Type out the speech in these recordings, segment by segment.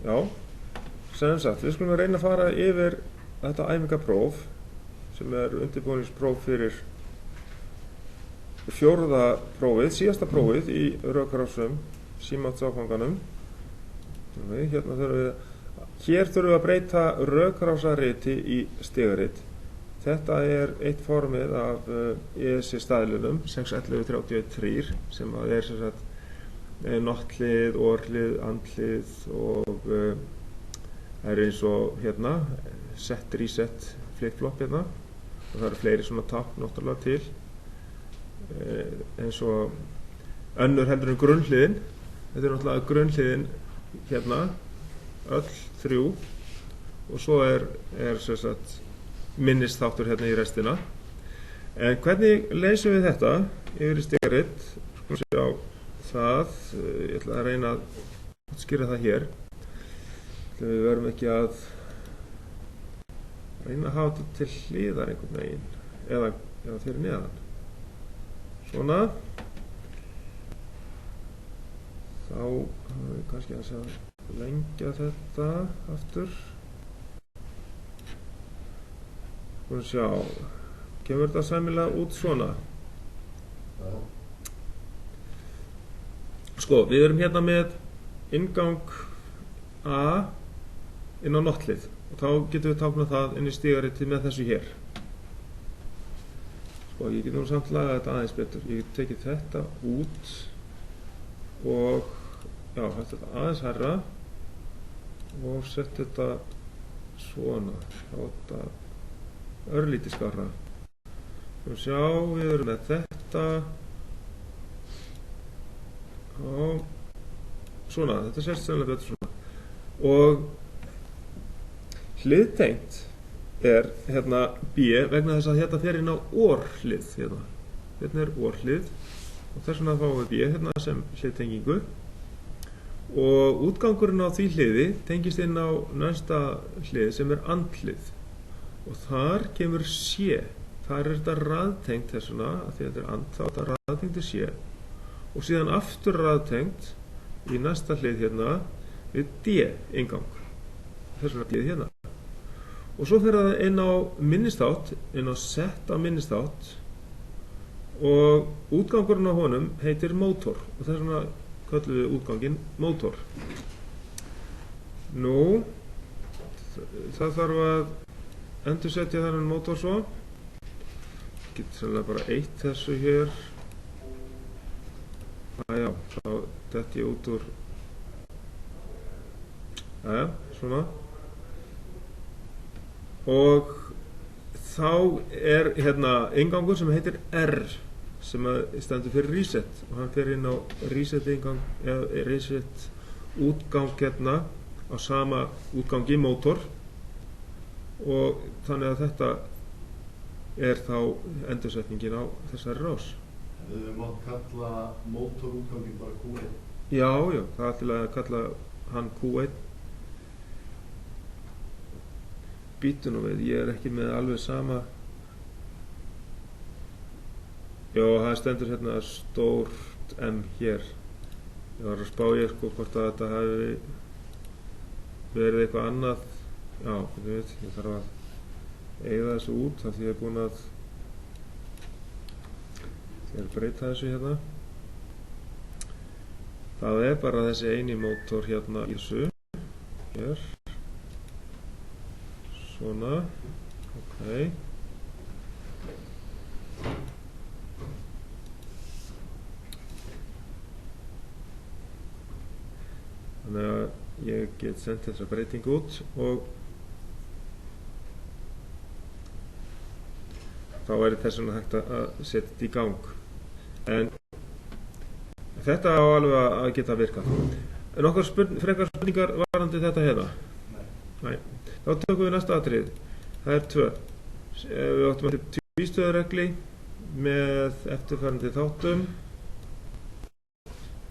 Já, sem sagt, við skulum reyna að fara yfir þetta æfingapróf sem undirbúningspróf fyrir fjórða prófið, síðasta prófið í rökkrásum símátsáfanganum. Hér þurfum við að breyta rökkrásarriti í stigarit. Þetta eitt formið af ESI staðlunum 61131 sem sem sagt notthlið, orhlið, andhlið og það eins og set, reset, flip-flop og það fleiri svona tákn náttúrulega til eins og önnur heldur en grunnhliðin. Þetta náttúrulega grunnhliðin öll þrjú og svo sem sagt minnisþáttur í restina. En hvernig leysum við þetta yfir í stigarit? Skulum sjá það. Ég ætla að reyna að skýra það hér. Við verðum ekki að reyna að hafa þetta til hliðar einhvern veginn eða fyrir neðan. Svona. Þá hafa við kannski að lengja þetta aftur. Skulum sjá. Kemur þetta sæmilega út svona? Sko, við erum með inngang A inn á nottlið og þá getum við táknað það inn í stigaritið með þessu hér. Sko, ég get nú samt lagað þetta aðeins betur. Ég get tekið þetta út og þetta aðeins hærra og sett þetta svona. Þetta örlítið skárra. Sjá, við erum með þetta og svona, þetta sést sennilega betur svona. Og hliðtengt B vegna þess að þetta fer inn á orhlið. Hérna orhlið og þess vegna fáum við B sem hliðtengingu og útgangurinn á því hliði tengist inn á næsta hlið sem andhlið. Og þar kemur C. Þar þetta raðtengt þessuna, að því þetta and, þá þetta raðtengt C. Og síðan aftur raðtengt í næsta hlið við D-ingang. Þessuna hlið Og svo fer það inn á minnisþátt, inn á set á minnisþátt og útgangurinn á honum heitir mótor og þess vegna köllum við útganginn mótor. Nú, það þarf að endursetja þennan mótor svo. Ég get sannlega bara eitt þessu hér. Þá dett ég út úr. Svona. Og þá inngangur sem heitir R sem stendur fyrir reset og hann fer inn á reset ingang eða reset útgang á sama útgangi mótor og þannig að þetta þá endursetningin á þessari rás. Við mátt kalla mótorútganginn bara Q1? Já, það er til að kalla hann Q1. Býtu nú við, ég ekki með alveg sama. Það stendur stórt M hér. Ég var að spá hvort að þetta hafi verið eitthvað annað. Ég þarf að eyða þessu út af því ég búinn að breyta þessu Það bara þessi eini mótor í þessu. Hér. Svona. Ok. Þannig að ég get sendt þessa breytingu út og þá þess vegna hægt að setja þetta í gang. En þetta á alveg að geta virkað. Nokkrar frekar spurningar varðandi þetta Nei. Þá tökum við næsta atriði. Það 2. Við áttum að tvístöðuregli með eftirfarandi þáttum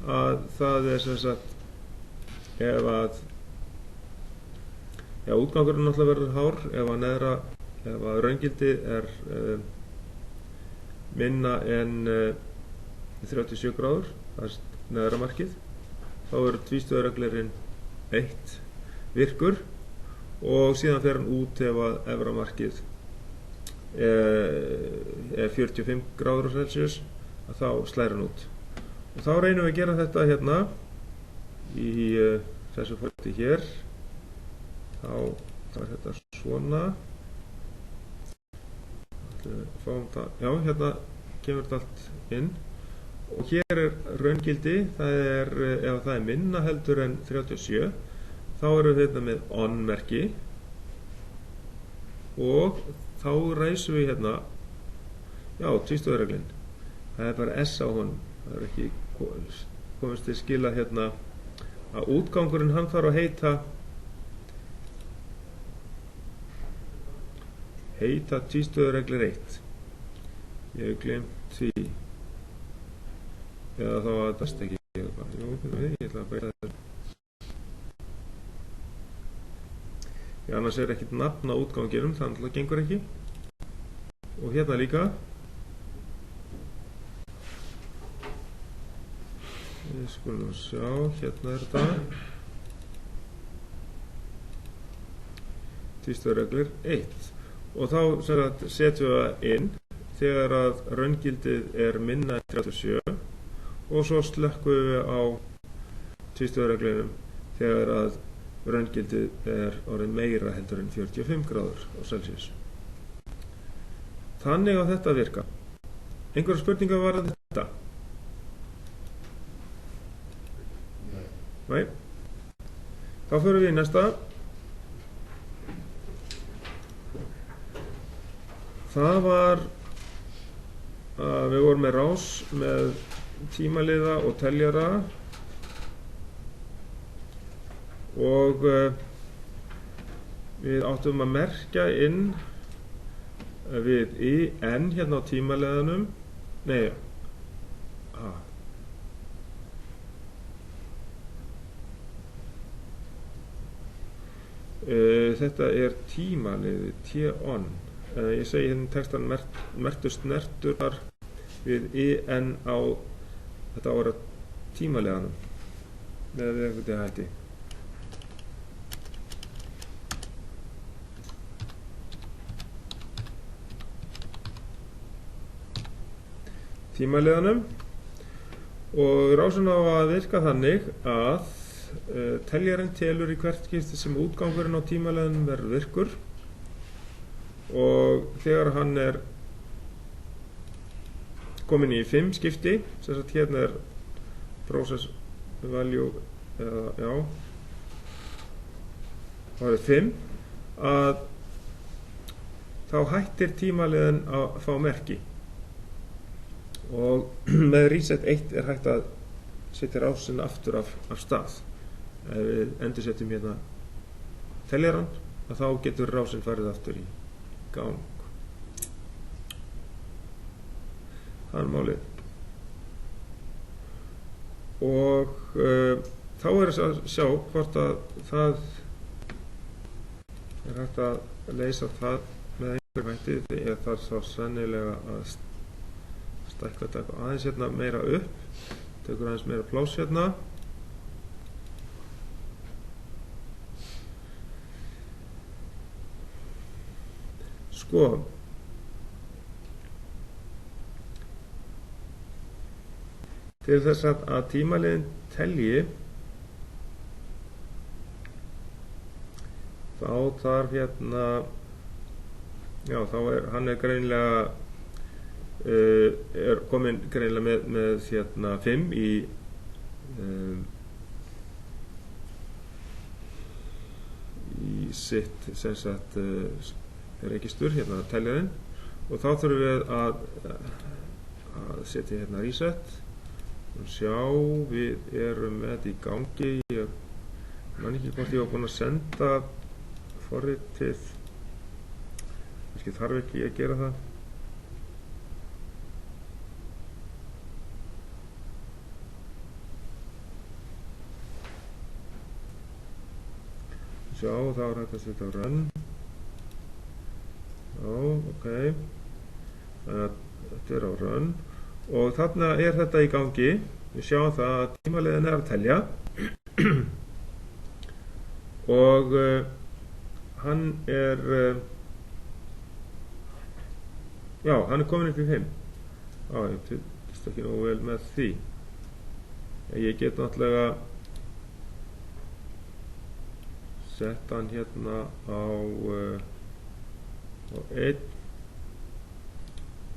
að það sem sagt ef að útgangurinn náttúrulega verður hár ef að raungildi minna en 37 gráður, það neðra markið, þá tvístöðureglirinn 1 virkur og síðan fer hann út ef að efra markið er 45 gráður á Celsius, að þá slæðir hann út. Og þá reynum við að gera þetta hérna í þessu fólki hér. Þá er þetta svona. Fáum það, já, hérna kemur þetta allt inn. Og hér er raungildi, það er, ef það er minna heldur en 37, þá erum við hérna með on-merki og þá ræsum við hérna, já, tvístöðureglin. Það er bara S á honum, það er ekki komist til skila hérna að útgangurinn hann þarf að heita tvístöðureglir 1. Ég hef glemt því. Eða þá að það stekki eða jú, ég ætla að breyta þetta. Já, annars er ekkert nafn á útganginum, þannig að það gengur ekki. Og hérna líka. Við skulum sjá, hérna er þetta. Tvístöðureglir 1. Og þá setjum við það inn þegar að raungildið er minna en 37. Og svo slökkum við á tvístöðureglinum þegar að raungildið er orðið meira heldur en 45 gráður á Celsius. Þannig á þetta að virka. Einhverja spurningar varðandi þetta? Nei. Þá förum við í næsta. Það var að við vorum með rás með tímaliða og teljara og við áttum að merkja inn við IN hérna á tímaliðanum. Nei, þetta er tímaliði T-on. Ég segi hérna textan merktu snertur við IN á þetta ára tímaliðanum með einhvern hætti. Tímaliðanum og rásin á að virka þannig að teljarinn telur í hvert skipti sem útgangurinn á tímaliðanum verður virkur og þegar hann er komin í 5 skipti, sem sagt hérna er process value eða já, það er 5, að þá hættir tímaliðin að fá merki og með reset 1 er hægt að setja rásin aftur af stað. Ef við endursetjum hérna teljaran, þá getur rásin farið aftur í gang. Það er málið. Og þá er þess að sjá hvort að það er hægt að leysa það með einhverjum hætti. Ég þarf þá sennilega að stækka þetta aðeins hérna meira upp. Tekur aðeins meira pláss hérna. Sko, til þess að tímaliðin telji þá þarf hérna já, þá hann er greinilega er komin greinilega með hérna 5 í sitt sem sagt registur, hérna teljarinn, og þá þurfum við að setja hérna reset og sjá, við erum með þetta í gangi. Ég man ekki hvort ég var búinn að senda forritið, kannski þarf ekki að gera það. Sjá, þá er hægt að setja á run. Já, ok, þannig að þetta er á run og þarna er þetta í gangi. Við sjáum það að tímaliðin er að telja og hann er já, hann er komin upp í 5. Ég fylgist ekki nógu vel með því. Ég get náttúrulega sett hann hérna á 1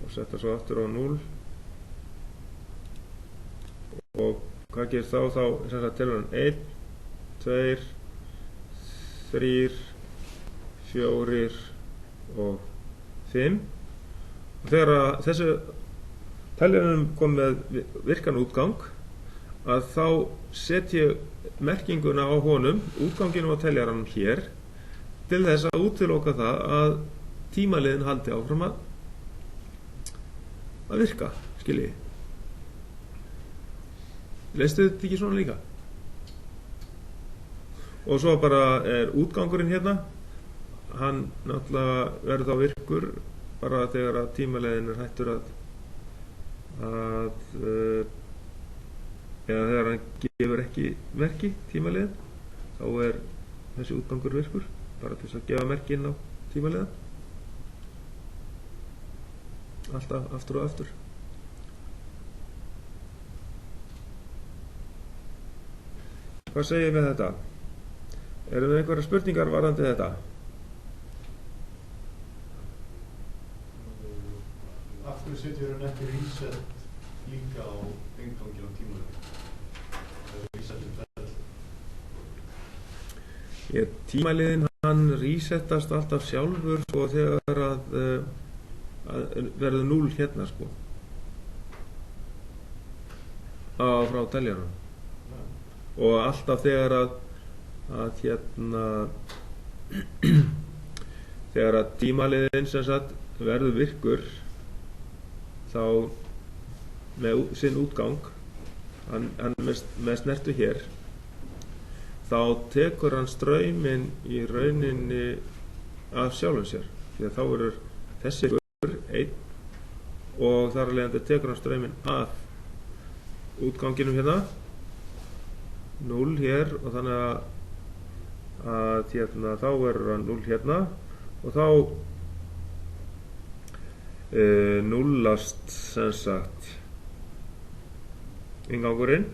og setta svo aftur á 0 og hvað gerist þá? Þá sem sagt telur hann 1, 2, 3, 4 og 5 og þegar að þessu teljaranum kom með virkan útgang að þá set ég merkinguna á honum, útganginum á teljaranum hér til þess að útiloka það að tímaliðin haldi áfram að virka, skilji. Leistu þetta ekki svona líka? Og svo bara er útgangurinn hérna, hann náttúrulega verður þá virkur bara þegar að tímaliðin er hættur eða þegar hann gefur ekki merki tímaliðin, þá er þessi útgangur virkur bara til þess að gefa merki inn á tímaliðin. Alltaf aftur og aftur. Hvað segir við þetta? Erum við einhverjar spurningar varðandi þetta? Af hverju setjur hann ekki reset líka á innganginn á tímaliðin? Resetin ferð? Tímaliðin hann resetast alltaf sjálfur sko þegar að verður 0 hérna sko frá teljaranum og alltaf þegar að hérna þegar að tímaliðin sem sagt verður virkur þá með sinn útgang hann með snertu hér þá tekur hann strauminn í rauninni af sjálfum sér því að þá verður þessi 1 og þar af leiðandi tekur hann strauminn af útganginum hérna 0 hér og þannig að hérna þá verður hann 0 hérna og þá nullast sem sagt inngangurinn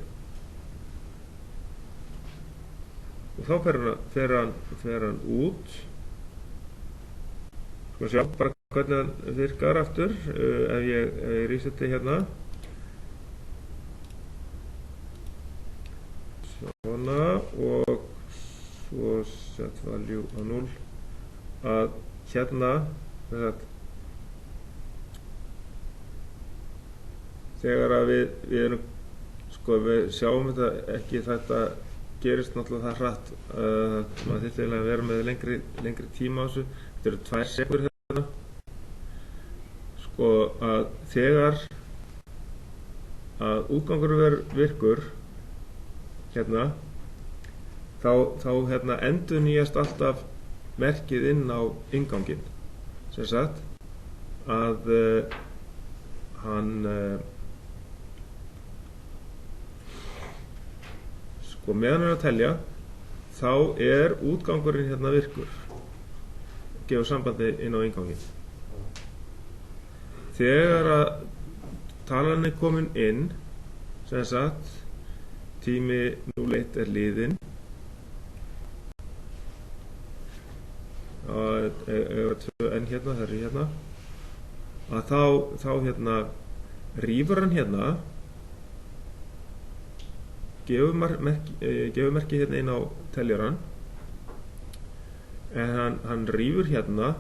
og þá fer hann út sko sjá bara hvernig hann virkar aftur ef ég reseti hérna svona og svo set value á 0 að hérna þegar að við erum sko við sjáum þetta ekki þetta gerist náttúrulega það hratt maður þyrfti eiginlega að vera með lengri tíma á þessu þetta eru 2 sekúndur hérna sko að þegar að útgangur verður virkur hérna þá hérna endurnýjast alltaf merkið inn á innganginn sem sagt að hann sko meðan hann er að telja þá er útgangurinn hérna virkur gefur sambandi inn á innganginn þegar að talan er komin inn sem sagt tími 01 er liðinn og er 2n hérna, það er hérna að þá hérna rífur hann hérna gefur merki hérna inn á teljaran en hann rífur hérna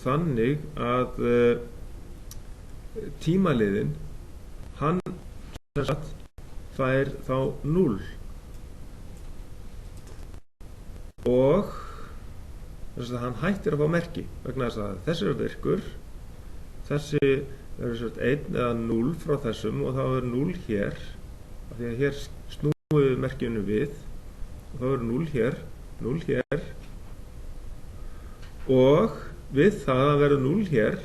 þannig að tímaliðin hann sem sagt fær þá 0 og þess að hann hættir að fá merki vegna þess að þessi er virkur þessi er 1 eða 0 frá þessum og þá er 0 hér af því að hér snúum við merkjunu við og þá er 0 hér og við það að verður 0 hér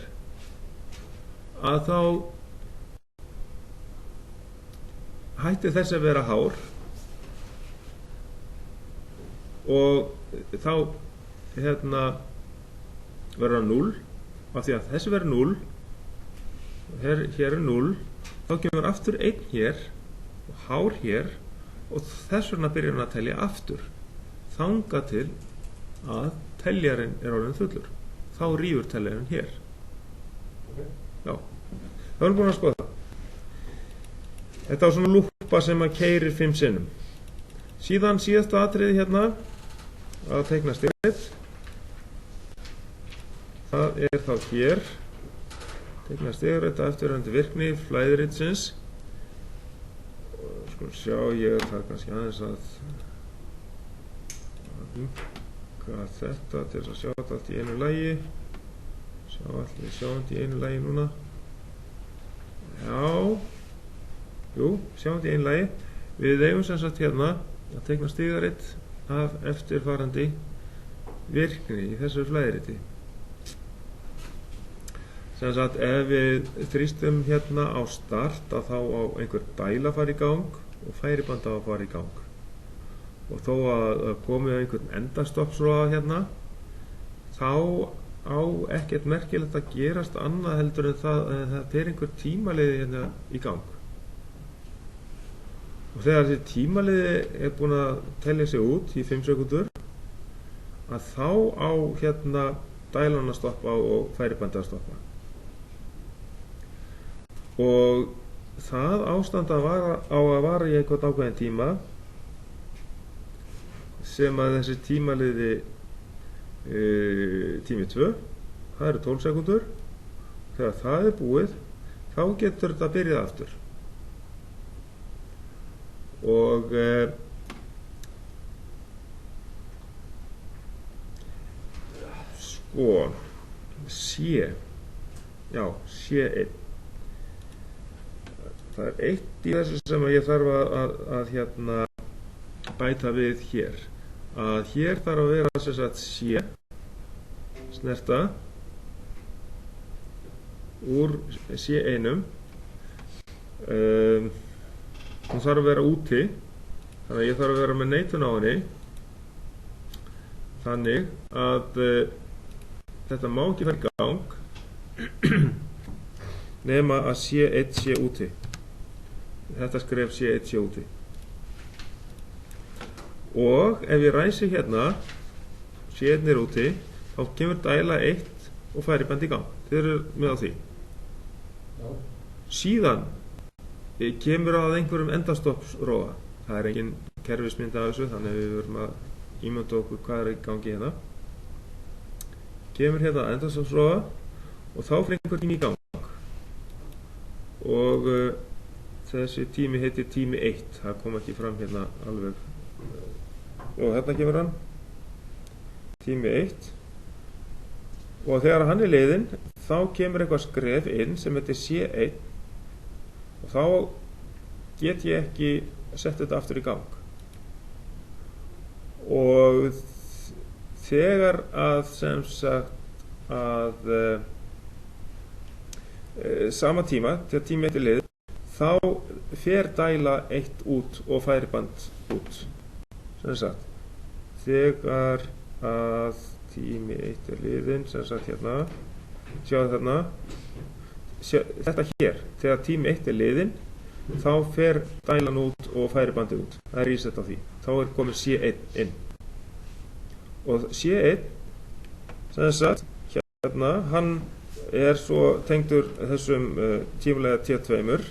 að þá hættir þess að vera hár og þá verður það 0 af því að þessi verður 0 hér er 0, þá kemur aftur 1 hér og hár hér og þess vegna byrjar hann að telja aftur þangað til að teljarinn er orðinn fullur, þá rífur teljarinn hér. Já, það erum búin að skoða það. Þetta var svona lúppa sem að keyrir 5 sinnum. Síðan síðasta atriði hérna að teikna stigrit, það er þá hér, teikna stigrit eftirfarandi virkni flæðiritsins. Sko sjá, ég þarf kannski aðeins að vinka þetta til að sjá þetta allt í einu lagi. Sjá þetta í einu lagi núna. Já, jú, sjá þetta í einu lagi. Við eigum sem sagt hérna að teikna stigrit af eftirfarandi virkni í þessu flæðiriti. Sem sagt, ef við þrýstum hérna á start að þá á einhver dæla að fara í gang og færiband á að fara í gang. Og þó að komið einhvern endastoppsroða hérna, þá á ekkert merkilegt að gerast annað heldur en það er einhver tímaliði hérna í gang. Og þegar þessi tímaliði er búin að telja sig út í 5 sekúndur, að þá á hérna dælan að stoppa og færibandi að stoppa. Og það ástand á að vara í eitthvað ákveðin tíma sem að þessi tímaliði tími 2, það eru 12 sekúndur. Þegar það er búið, þá getur þetta byrjað aftur. Og sko C1. Það er eitt í þessu sem ég þarf að hérna bæta við hér. Að hér þarf að vera sem sagt C snerta úr C1. Hún þarf að vera úti, þannig að ég þarf að vera með neitun á henni, þannig að þetta má ekki fara í gang nema að C1 sé úti. Þetta skref C1 sé úti. Og ef ég ræsi hérna, C1 er úti, þá kemur dæla 1 og færiband í gang. Þið eru með á því. Já. Síðan kemur að einhverjum endastoppsroða. Það er engin kerfismynd af þessu, þannig að við verðum að ímynda okkur hvað er í gangi hérna. Kemur hérna endastoppsroða og þá fyrir einhver tími í gang. Og þessi tími heitir tími 1. Það kom ekki fram hérna alveg. Og hérna kemur hann, tími 1. Og þegar hann er liðinn, þá kemur eitthvað skref inn sem heitir C1. Og þá get ég ekki sett þetta aftur í gang. Og þegar að sem sagt að sama tíma, þegar tími 1 er liðinn, þá fer dæla 1 út og færiband út. Sem sagt, þegar að tími 1 er liðinn, sem sagt hérna, sjáðu þarna, þetta hér, þegar tími 1 er liðinn, þá fer dælan út og færibandi út. Það er reset á því. Þá er komið C1 inn. Og C1, sem sagt, hérna, hann er svo tengdur þessum tímulega T2.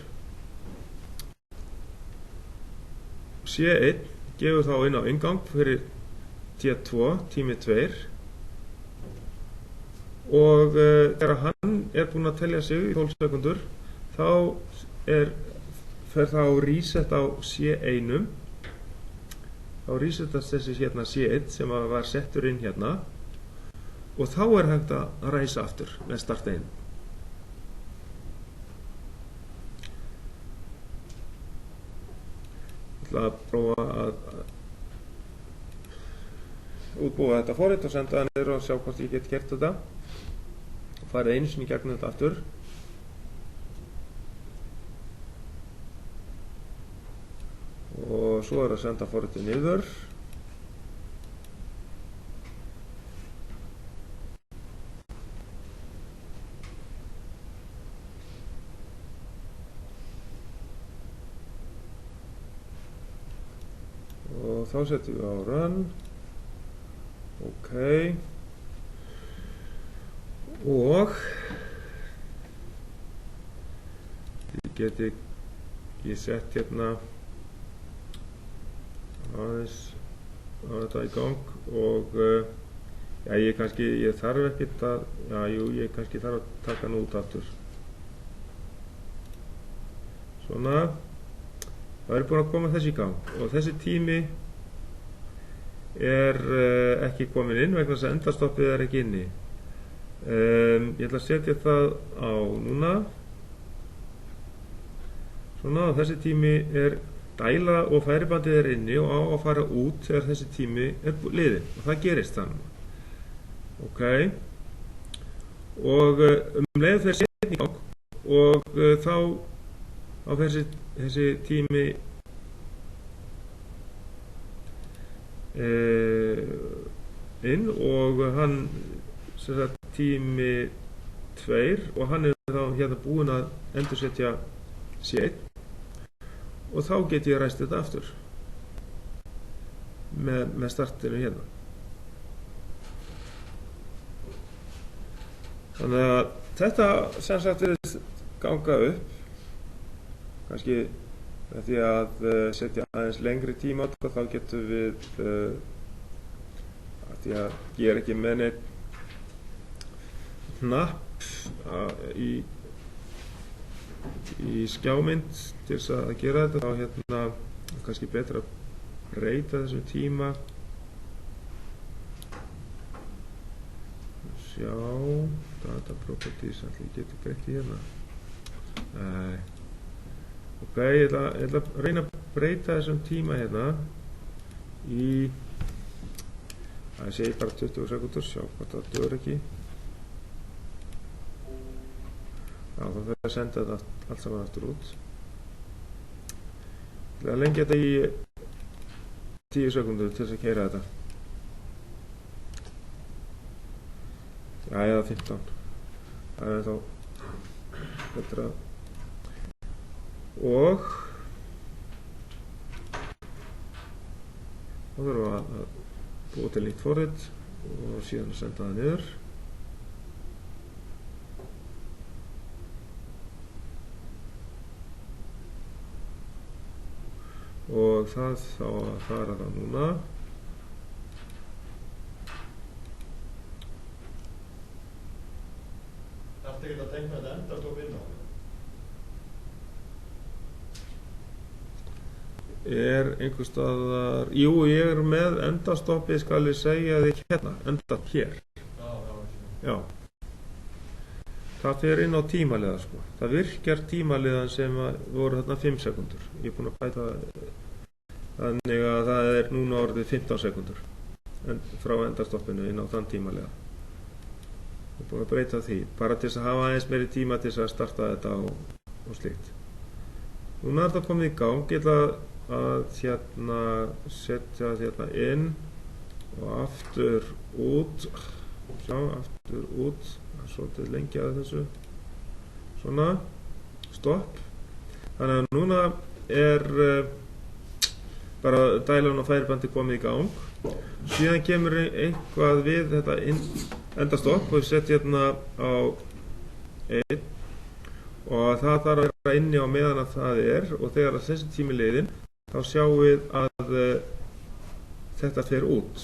C1 gefur þá inn á inngang fyrir T2, tími 2. Og þegar hann er búinn að telja sig í 12 sekundur, þá fer það á reset á C1. Þá resetast þessi hérna C1 sem var settur inn hérna. Og þá er hægt að ræsa aftur með starta inn. Ég ætla að prófa að útbúa þetta forrit og senda það niður og sjá hvort ég get gert þetta. Farið einu sinni í gegnum þetta aftur. Og svo er að senda forritið niður. og þá setjum við á run. Ok, og ég geti sett hérna aðeins á þetta í gang og já, ég þarf ekkert að, já, jú, ég kannski þarf að taka hann út aftur. Svona, það er búin að koma þessi í gang og þessi tími er ekki komin inn vegna þess að endastoppið er ekki inni. Ég ætla að setja það á núna. Svona, þessi tími er dæla og færibandið er inni og á að fara út þegar þessi tími er liðinn og það gerist þannig. Ok, og leið fer setning í gang og þá á þessi tími inn og hann tími 2 og hann er þá hérna búinn að endursetja C1 og þá get ég ræst þetta aftur með startinu hérna. Þannig að þetta sem sagt virðist ganga upp, kannski með því að setja aðeins lengri tíma og þá getum við að því að ég er ekki með neitt hnapp í skjámynd til þess að gera þetta, þá hérna kannski betra að breyta þessum tíma. Sjá, data properties, allir getur breytt í hérna. Nei. Ok, ég ætla að reyna að breyta þessum tíma hérna í, það segi bara 20 sekundur, sjá hvað það dör ekki. Já, þá þarf að senda þetta allt saman aftur út. Ég ætla að lengja þetta í 10 sekundur til þess að keyra þetta. Já, eða 15. Það er þá betra. Og þá þurfum við að búa til nýtt forrit og síðan að senda það niður. Og það þá að fara það núna. Þarftu ekki að teikna þetta endastopp inn á? Er einhvers staðar, jú, ég er með endastoppið, skal ég segja þig hérna, endastopp hér. Já. Það fer inn á tímaliða, sko. Það virkjar tímaliðan sem voru þarna 5 sekundur. Ég er búinn að bæta þannig að það er núna orðið 15 sekundur frá endastoppinu inn á þann tímaliða. Ég er búinn að breyta því, bara til þess að hafa aðeins meiri tíma til þess að starta þetta og slíkt. Núna er þetta komið í gang, ég ætla að hérna setja hérna inn og aftur út, sjá, aftur út, það er svolítið lengi að þessu, svona, stopp. Þannig að núna er bara dælan og færibandi komið í gang. Síðan kemur eitthvað við þetta endastopp og við setjum hérna á 1 og það þarf að vera inni á meðan að það er og þegar þessi tími liðinn þá sjáum við að þetta fer út.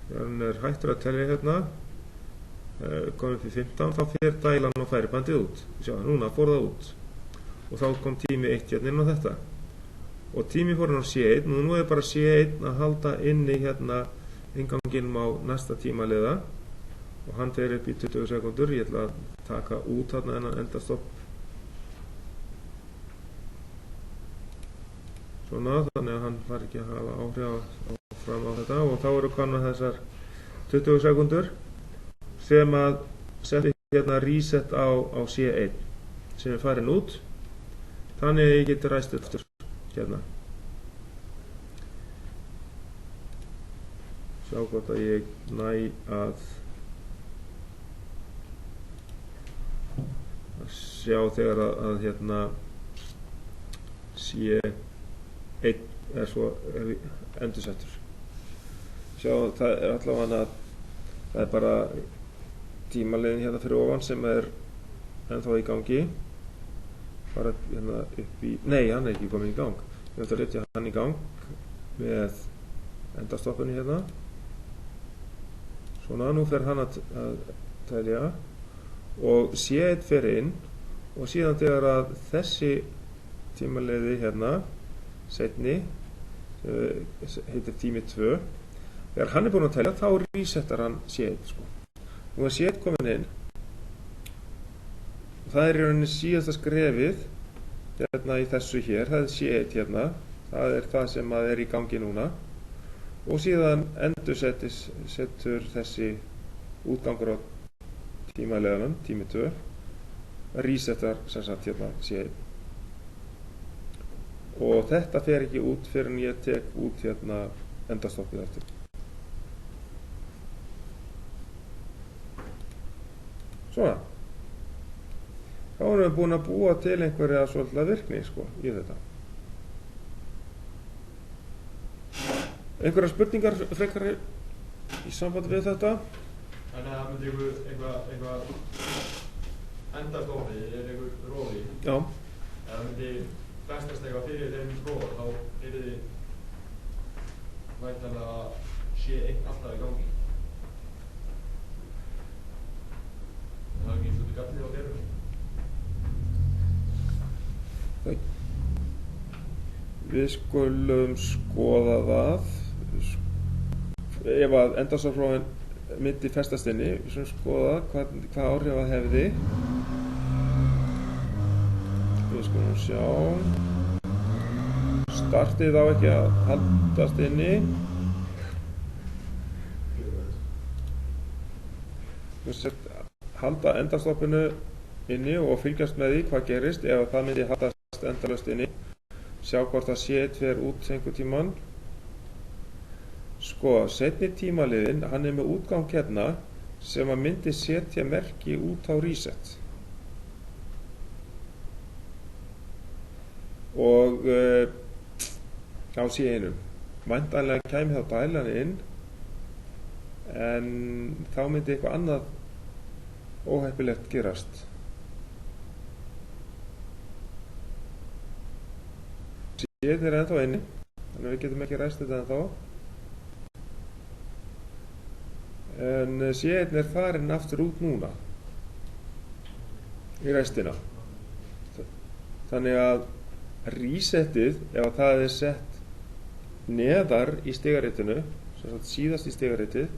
Þegar hann er hættur að telja hérna, komið upp í 15, þá fer dælan og færibandið út. Sjá, núna fór það út og þá kom tími 1 hérna inn á þetta. Og tími fór hann á C1 og nú er bara C1 að halda inni hérna inganginum á næsta tímaliða og hann fer upp í 20 sekundur. Ég ætla að taka út hérna þennan endastopp. Svona, þannig að hann fari ekki að hafa áhrif fram á þetta og þá eru komnar þessar 20 sekundur sem að setja hérna reset á C1 sem er farin út. Þannig að ég geti ræst eftir hérna. Sjá hvort að ég næ að sjá þegar að hérna C1 er svo endursettur. Sjá, það er allavega það er bara tímaliðin hérna fyrir ofan sem er ennþá í gangi. Bara hérna upp í, nei, hann er ekki komin í gang. Ég ætla að setja hann í gang með endastoppunni hérna. Svona, nú fer hann að telja og C1 fer inn og síðan þegar að þessi tímaliði hérna seinni heitir tími 2, þegar hann er búinn að telja þá resetar hann C1 sko. Nú er C1 komin inn og það er í rauninni síðasta skrefið hérna í þessu hér, það er C1 hérna, það er það sem að er í gangi núna og síðan setur þessi útgangur á tímaliðanum, tími 2 resetar sem sagt hérna C1 og þetta fer ekki út fyrir en ég tek út hérna endastoppið eftir. Svona. Þá erum við búin að búa til einhverja svolítið virkni sko í þetta. Einhverjar spurningar frekar í sambandi við þetta? Þannig að það myndi eitthvað endastoppið er einhver róði. Já. Ef það myndi festast eitthvað fyrir þeim róð, þá er þið væntanlega C1 alltaf í gangi. Það er ekki eins og þetta gallið á gerðum. Við skulum skoða það. Ef að endastofnprófin myndi festast inni, við skulum skoða hvað áhrif það hefði. Við skulum sjá. Startið á ekki að haldast inni. Halda endastoppinu inni og fylgjast með því hvað gerist ef það myndi haldast endalaust inni. Sjá hvort það C1 fer út einhvern tímann. Sko, seinni tímaliðin, hann er með útgang hérna sem að myndi setja merki út á reset. Og á C1. Væntanlega kæmi þá dælan inn en þá myndi eitthvað annað óheppilegt gerast. C1 er ennþá inni, þannig að við getum ekki ræst þetta ennþá. En C1 er farin aftur út núna í restina. Þannig að resetið, ef það er sett neðar í stigaritinu, sem sagt síðast í stigaritið,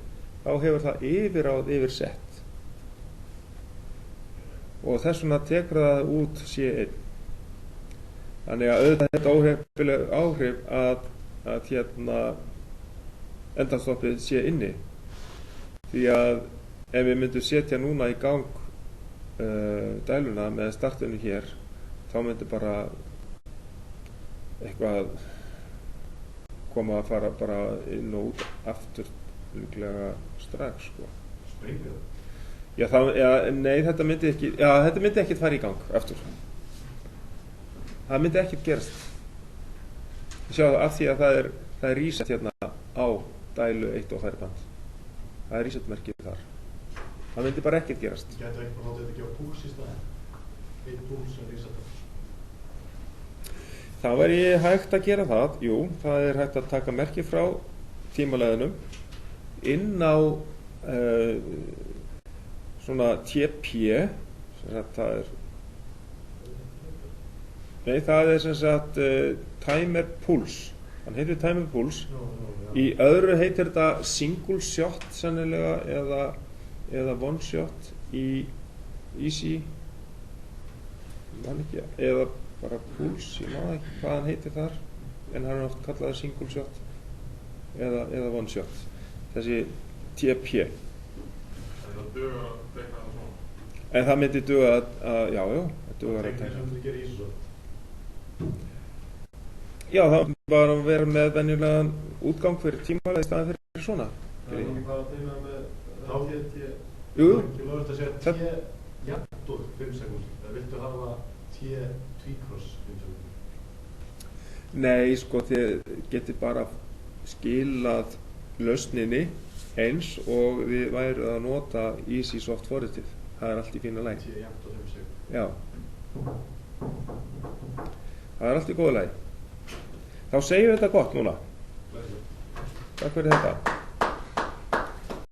þá hefur það yfiráð yfir sett. Og þess vegna tekur það út C1. Þannig að auðvitað þetta óheppileg áhrif að hérna endastoppið sé inni. Því að ef við myndum setja núna í gang dæluna með startinu hér, þá myndi bara eitthvað koma að fara bara inn og út aftur líklega strax sko. Springið það? Já, nei, þetta myndi ekki fara í gang aftur. Það myndi ekkert gerast. Sjá það af því að það er reset hérna á dælu 1 og færiband. Það er resetmerkið þar. Það myndi bara ekkert gerast. Gætu eitthvað látið þetta ekki á púls í staðinn? Einn púls sem resetar. Það væri hægt að gera það. Jú, það er hægt að taka merki frá tímaleiðinum inn á svona TP sem sagt það er nei, það er sem sagt timer pulse. Hann heitir timer pulse. Í öðru heitir þetta single shot sennilega eða one shot í easy eða bara pulse, ég maður ekki hvað hann heitir þar en hann er oft kallaður single shot eða one shot. Þessi TP. Það dugar að tekna það svona? En það myndi duga að já, það dugar að tekna. Það myndi gera í svo? Já, það bara að vera með venjulegan útgang fyrir tímalega í staðin fyrir svona. Það er ekki bara að tegna með T. Jú. Ég loður þetta að segja T jafntótt 5 sekúndur. Það viltu hafa T tvíkross 5 sekúndur. Nei, sko, þið getið bara skilað lausninni eins og þið væruð að nota EasySoft forritið. Það er allt í fína lagi. 10 jafnt og 5 sig. Já. Það er allt í góðu lagi. Þá segjum við þetta gott núna. Blessuð. Takk fyrir þetta.